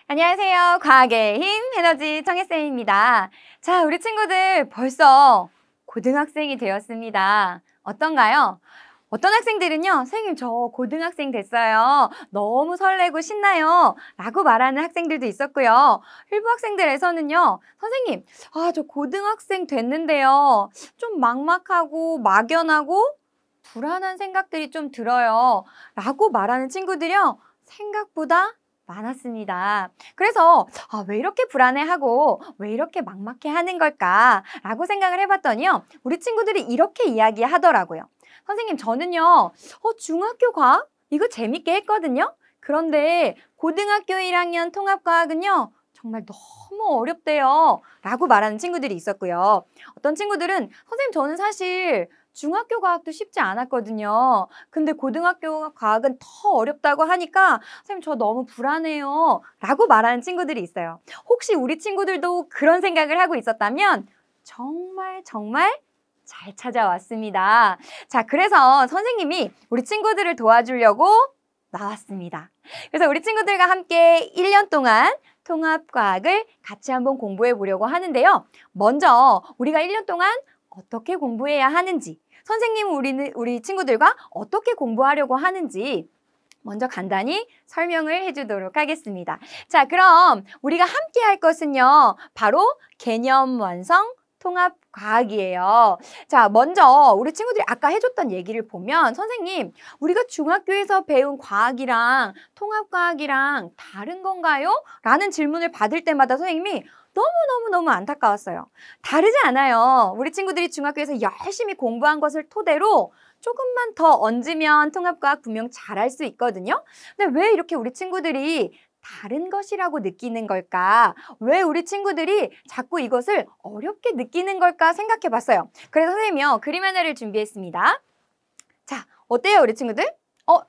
안녕하세요. 과학의 힘 에너지 청혜쌤입니다. 자, 우리 친구들 벌써 고등학생이 되었습니다. 어떤가요? 어떤 학생들은요, 선생님 저 고등학생 됐어요. 너무 설레고 신나요. 라고 말하는 학생들도 있었고요. 일부 학생들에서는요, 선생님, 저 고등학생 됐는데요. 좀 막막하고 막연하고 불안한 생각들이 좀 들어요. 라고 말하는 친구들이요, 생각보다 많았습니다. 그래서 왜 이렇게 불안해하고 왜 이렇게 막막해 하는 걸까라고 생각을 해봤더니요. 우리 친구들이 이렇게 이야기하더라고요. 선생님, 저는요. 중학교 과학? 이거 재밌게 했거든요. 그런데 고등학교 1학년 통합과학은요. 정말 너무 어렵대요. 라고 말하는 친구들이 있었고요. 어떤 친구들은 선생님, 저는 사실 중학교 과학도 쉽지 않았거든요. 근데 고등학교 과학은 더 어렵다고 하니까 선생님 저 너무 불안해요. 라고 말하는 친구들이 있어요. 혹시 우리 친구들도 그런 생각을 하고 있었다면 정말 잘 찾아왔습니다. 자, 그래서 선생님이 우리 친구들을 도와주려고 나왔습니다. 그래서 우리 친구들과 함께 1년 동안 통합과학을 같이 한번 공부해 보려고 하는데요. 먼저 우리가 1년 동안 어떻게 공부해야 하는지, 선생님은 우리 친구들과 어떻게 공부하려고 하는지 먼저 간단히 설명을 해주도록 하겠습니다. 자, 그럼 우리가 함께 할 것은요. 바로 개념 완성 통합과학이에요. 자, 먼저 우리 친구들이 아까 해줬던 얘기를 보면 선생님, 우리가 중학교에서 배운 과학이랑 통합과학이랑 다른 건가요? 라는 질문을 받을 때마다 선생님이 너무 안타까웠어요. 다르지 않아요. 우리 친구들이 중학교에서 열심히 공부한 것을 토대로 조금만 더 얹으면 통합과학 분명 잘할 수 있거든요. 근데 왜 이렇게 우리 친구들이 다른 것이라고 느끼는 걸까? 왜 우리 친구들이 자꾸 이것을 어렵게 느끼는 걸까 생각해 봤어요. 그래서 선생님이요, 그림 하나를 준비했습니다. 자, 어때요, 우리 친구들?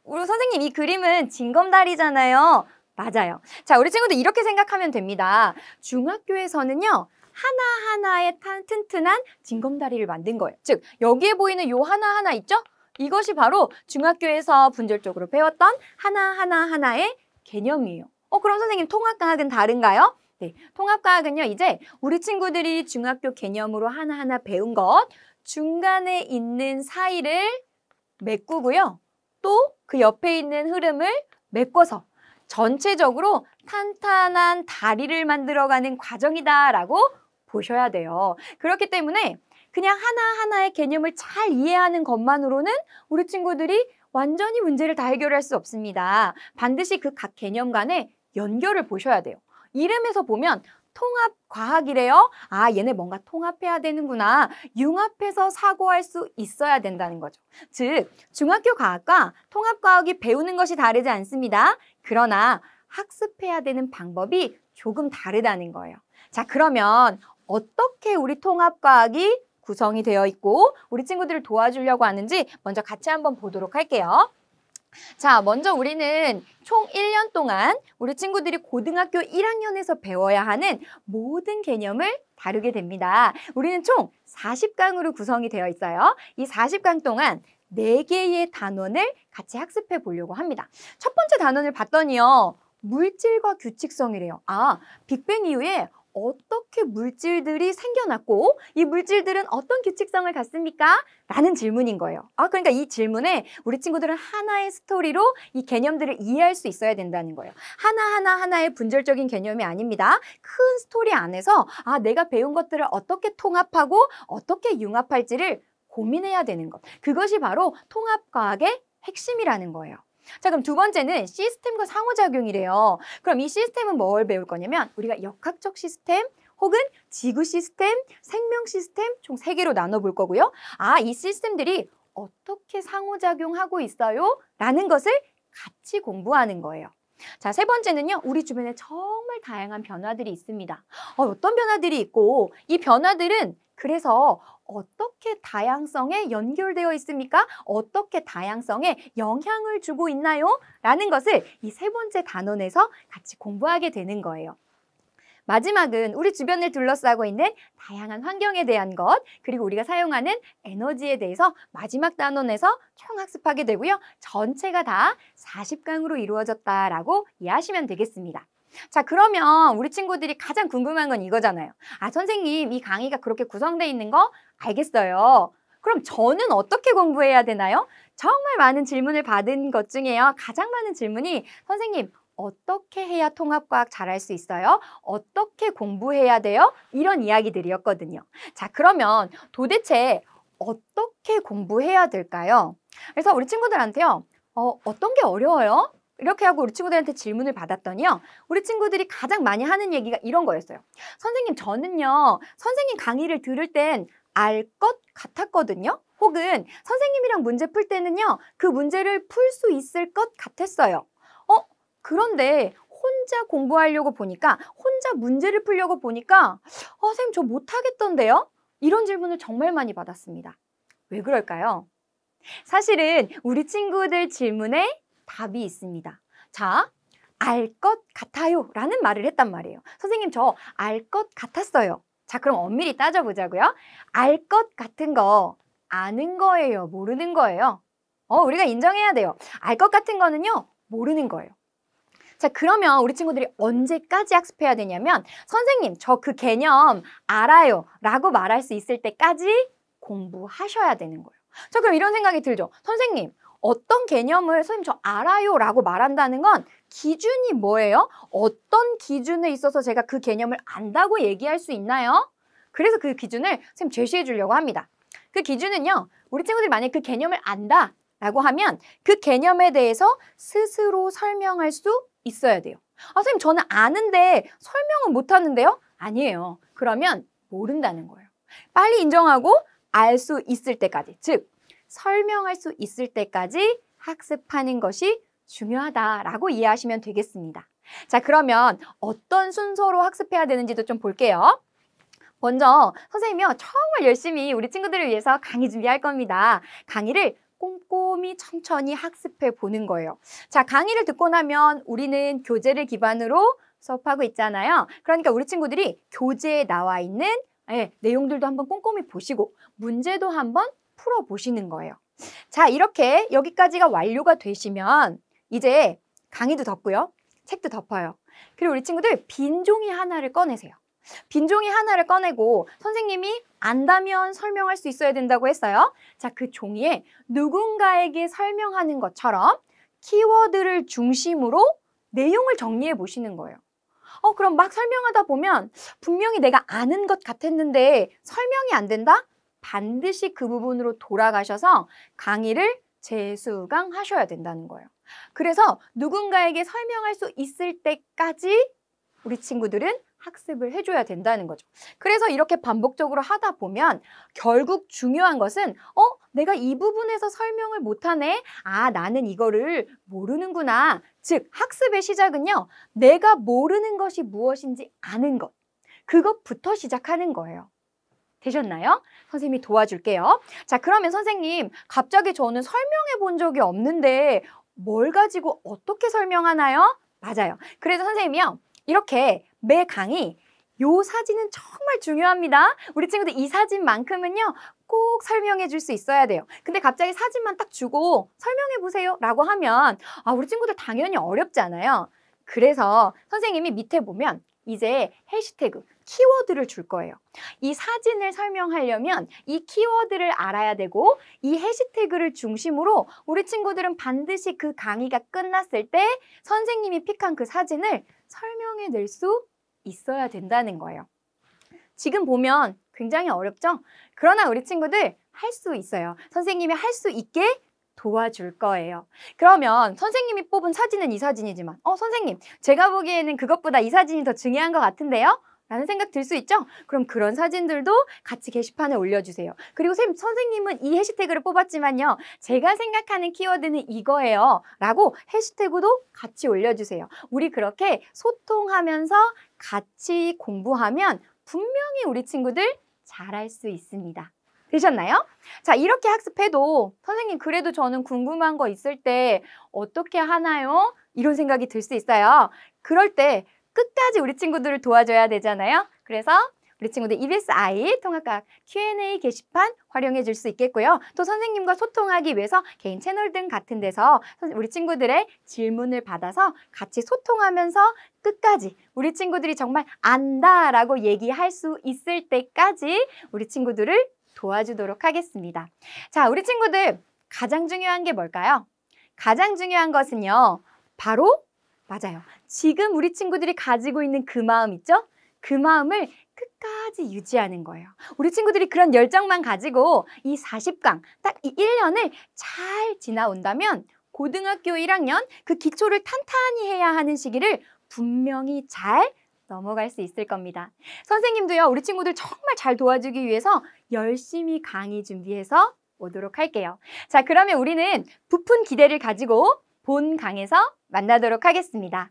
우리 선생님, 이 그림은 징검다리잖아요. 맞아요. 자, 우리 친구들 이렇게 생각하면 됩니다. 중학교에서는요, 하나하나의 튼튼한 징검다리를 만든 거예요. 즉, 여기에 보이는 요 하나하나 있죠? 이것이 바로 중학교에서 분절적으로 배웠던 하나하나의 개념이에요. 그럼 선생님, 통합과학은 다른가요? 네, 통합과학은요, 이제 우리 친구들이 중학교 개념으로 하나하나 배운 것, 중간에 있는 사이를 메꾸고요. 또 그 옆에 있는 흐름을 메꿔서 전체적으로 탄탄한 다리를 만들어가는 과정이다라고 보셔야 돼요. 그렇기 때문에 그냥 하나하나의 개념을 잘 이해하는 것만으로는 우리 친구들이 완전히 문제를 다 해결할 수 없습니다. 반드시 그 각 개념 간의 연결을 보셔야 돼요. 이름에서 보면 통합과학이래요. 얘네 뭔가 통합해야 되는구나. 융합해서 사고할 수 있어야 된다는 거죠. 즉, 중학교 과학과 통합과학이 배우는 것이 다르지 않습니다. 그러나 학습해야 되는 방법이 조금 다르다는 거예요. 자, 그러면 어떻게 우리 통합과학이 구성이 되어 있고 우리 친구들을 도와주려고 하는지 먼저 같이 한번 보도록 할게요. 자, 먼저 우리는 총 1년 동안 우리 친구들이 고등학교 1학년에서 배워야 하는 모든 개념을 다루게 됩니다. 우리는 총 40강으로 구성이 되어 있어요. 이 40강 동안 4개의 단원을 같이 학습해 보려고 합니다. 첫 번째 단원을 봤더니요. 물질과 규칙성이래요. 빅뱅 이후에 어떻게 물질들이 생겨났고 이 물질들은 어떤 규칙성을 갖습니까? 라는 질문인 거예요. 그러니까 이 질문에 우리 친구들은 하나의 스토리로 이 개념들을 이해할 수 있어야 된다는 거예요. 하나의 분절적인 개념이 아닙니다. 큰 스토리 안에서 내가 배운 것들을 어떻게 통합하고 어떻게 융합할지를 고민해야 되는 것. 그것이 바로 통합과학의 핵심이라는 거예요. 자, 그럼 두 번째는 시스템과 상호작용이래요. 그럼 이 시스템은 뭘 배울 거냐면 우리가 역학적 시스템 혹은 지구 시스템, 생명 시스템 총 3개로 나눠볼 거고요. 이 시스템들이 어떻게 상호작용하고 있어요? 라는 것을 같이 공부하는 거예요. 자, 세 번째는요. 우리 주변에 정말 다양한 변화들이 있습니다. 어떤 변화들이 있고 이 변화들은 그래서 어떻게 다양성에 연결되어 있습니까? 어떻게 다양성에 영향을 주고 있나요? 라는 것을 이 세 번째 단원에서 같이 공부하게 되는 거예요. 마지막은 우리 주변을 둘러싸고 있는 다양한 환경에 대한 것, 그리고 우리가 사용하는 에너지에 대해서 마지막 단원에서 총 학습하게 되고요. 전체가 다 40강으로 이루어졌다라고 이해하시면 되겠습니다. 자, 그러면 우리 친구들이 가장 궁금한 건 이거잖아요. 아, 선생님, 이 강의가 그렇게 구성되어 있는 거 알겠어요. 그럼 저는 어떻게 공부해야 되나요? 정말 많은 질문을 받은 것 중에요. 가장 많은 질문이 선생님, 어떻게 해야 통합과학 잘할 수 있어요? 어떻게 공부해야 돼요? 이런 이야기들이었거든요. 자, 그러면 도대체 어떻게 공부해야 될까요? 그래서 우리 친구들한테요. 어떤 게 어려워요? 이렇게 하고 우리 친구들한테 질문을 받았더니요. 우리 친구들이 가장 많이 하는 얘기가 이런 거였어요. 선생님, 저는요. 선생님 강의를 들을 땐 알 것 같았거든요. 혹은 선생님이랑 문제 풀 때는요. 그 문제를 풀 수 있을 것 같았어요. 그런데 혼자 공부하려고 보니까, 혼자 문제를 풀려고 보니까 선생님 저 못하겠던데요? 이런 질문을 정말 많이 받았습니다. 왜 그럴까요? 사실은 우리 친구들 질문에 답이 있습니다. 자, 알 것 같아요 라는 말을 했단 말이에요. 선생님 저 알 것 같았어요. 자, 그럼 엄밀히 따져보자고요. 알 것 같은 거 아는 거예요? 모르는 거예요? 우리가 인정해야 돼요. 알 것 같은 거는요, 모르는 거예요. 자, 그러면 우리 친구들이 언제까지 학습해야 되냐면 선생님, 저 그 개념 알아요 라고 말할 수 있을 때까지 공부하셔야 되는 거예요. 자, 그럼 이런 생각이 들죠. 선생님, 어떤 개념을 선생님 저 알아요 라고 말한다는 건 기준이 뭐예요? 어떤 기준에 있어서 제가 그 개념을 안다고 얘기할 수 있나요? 그래서 그 기준을 선생님 제시해 주려고 합니다. 그 기준은요, 우리 친구들이 만약에 그 개념을 안다 라고 하면 그 개념에 대해서 스스로 설명할 수 있어야 돼요. 선생님 저는 아는데 설명은 못하는데요? 아니에요. 그러면 모른다는 거예요. 빨리 인정하고 알 수 있을 때까지, 즉 설명할 수 있을 때까지 학습하는 것이 중요하다라고 이해하시면 되겠습니다. 자, 그러면 어떤 순서로 학습해야 되는지도 좀 볼게요. 먼저 선생님이요, 정말 열심히 우리 친구들을 위해서 강의 준비할 겁니다. 강의를 꼼꼼히 천천히 학습해 보는 거예요. 자, 강의를 듣고 나면 우리는 교재를 기반으로 수업하고 있잖아요. 그러니까 우리 친구들이 교재에 나와 있는 내용들도 한번 꼼꼼히 보시고 문제도 한번 풀어보시는 거예요. 자, 이렇게 여기까지가 완료가 되시면 이제 강의도 덮고요. 책도 덮어요. 그리고 우리 친구들 빈 종이 하나를 꺼내세요. 빈 종이 하나를 꺼내고 선생님이 안다면 설명할 수 있어야 된다고 했어요. 자, 그 종이에 누군가에게 설명하는 것처럼 키워드를 중심으로 내용을 정리해 보시는 거예요. 그럼 막 설명하다 보면 분명히 내가 아는 것 같았는데 설명이 안 된다? 반드시 그 부분으로 돌아가셔서 강의를 재수강하셔야 된다는 거예요. 그래서 누군가에게 설명할 수 있을 때까지 우리 친구들은 학습을 해줘야 된다는 거죠. 그래서 이렇게 반복적으로 하다 보면 결국 중요한 것은 내가 이 부분에서 설명을 못하네. 아, 나는 이거를 모르는구나. 즉, 학습의 시작은요. 내가 모르는 것이 무엇인지 아는 것. 그것부터 시작하는 거예요. 되셨나요? 선생님이 도와줄게요. 자, 그러면 선생님, 갑자기 저는 설명해 본 적이 없는데 뭘 가지고 어떻게 설명하나요? 맞아요. 그래서 선생님이요. 이렇게 매 강의 요 사진은 정말 중요합니다. 우리 친구들 이 사진만큼은요. 꼭 설명해 줄 수 있어야 돼요. 근데 갑자기 사진만 딱 주고 설명해 보세요 라고 하면 우리 친구들 당연히 어렵잖아요. 그래서 선생님이 밑에 보면 이제 해시태그, 키워드를 줄 거예요. 이 사진을 설명하려면 이 키워드를 알아야 되고 이 해시태그를 중심으로 우리 친구들은 반드시 그 강의가 끝났을 때 선생님이 픽한 그 사진을 설명해낼 수 있어야 된다는 거예요. 지금 보면 굉장히 어렵죠? 그러나 우리 친구들 할 수 있어요. 선생님이 할 수 있게 도와줄 거예요. 그러면 선생님이 뽑은 사진은 이 사진이지만 선생님, 제가 보기에는 그것보다 이 사진이 더 중요한 것 같은데요? 라는 생각 들 수 있죠? 그럼 그런 사진들도 같이 게시판에 올려주세요. 그리고 선생님은 이 해시태그를 뽑았지만요. 제가 생각하는 키워드는 이거예요. 라고 해시태그도 같이 올려주세요. 우리 그렇게 소통하면서 같이 공부하면 분명히 우리 친구들 잘할 수 있습니다. 되셨나요? 자, 이렇게 학습해도 선생님 그래도 저는 궁금한 거 있을 때 어떻게 하나요? 이런 생각이 들 수 있어요. 그럴 때 끝까지 우리 친구들을 도와줘야 되잖아요. 그래서 우리 친구들 EBS 아이 통합과학 Q&A 게시판 활용해 줄 수 있겠고요. 또 선생님과 소통하기 위해서 개인 채널 등 같은 데서 우리 친구들의 질문을 받아서 같이 소통하면서 끝까지 우리 친구들이 정말 안다라고 얘기할 수 있을 때까지 우리 친구들을 도와주도록 하겠습니다. 자, 우리 친구들 가장 중요한 게 뭘까요? 가장 중요한 것은요. 바로 맞아요. 지금 우리 친구들이 가지고 있는 그 마음 있죠? 그 마음을 끝까지 유지하는 거예요. 우리 친구들이 그런 열정만 가지고 이 40강, 딱 이 1년을 잘 지나온다면 고등학교 1학년 그 기초를 탄탄히 해야 하는 시기를 분명히 잘 넘어갈 수 있을 겁니다. 선생님도요, 우리 친구들 정말 잘 도와주기 위해서 열심히 강의 준비해서 오도록 할게요. 자, 그러면 우리는 부푼 기대를 가지고 본 강에서 만나도록 하겠습니다.